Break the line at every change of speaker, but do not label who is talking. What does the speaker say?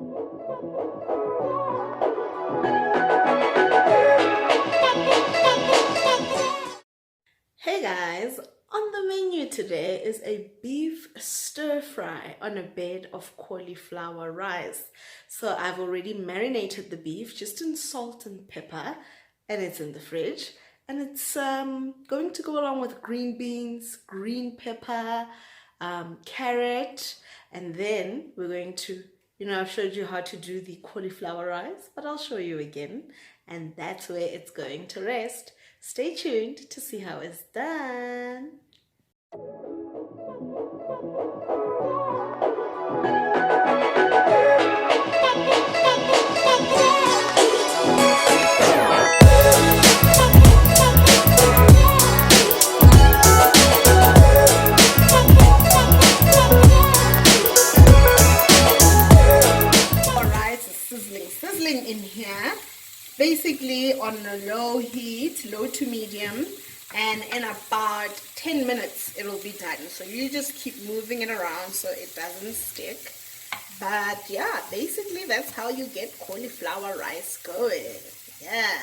Hey guys, on the menu today is a beef stir fry on a bed of cauliflower rice. So I've already marinated the beef just in salt and pepper, and it's in the fridge. And it's going to go along with green beans, green pepper, carrot, and then we're going to, I've showed you how to do the cauliflower rice, but I'll show you again, and that's where it's going to rest. Stay tuned to see how it's done. Sizzling in here, basically on a low heat, low to medium, and in about 10 minutes it'll be done. So you just keep moving it around so it doesn't stick. But yeah, basically that's how you get cauliflower rice going. Yeah.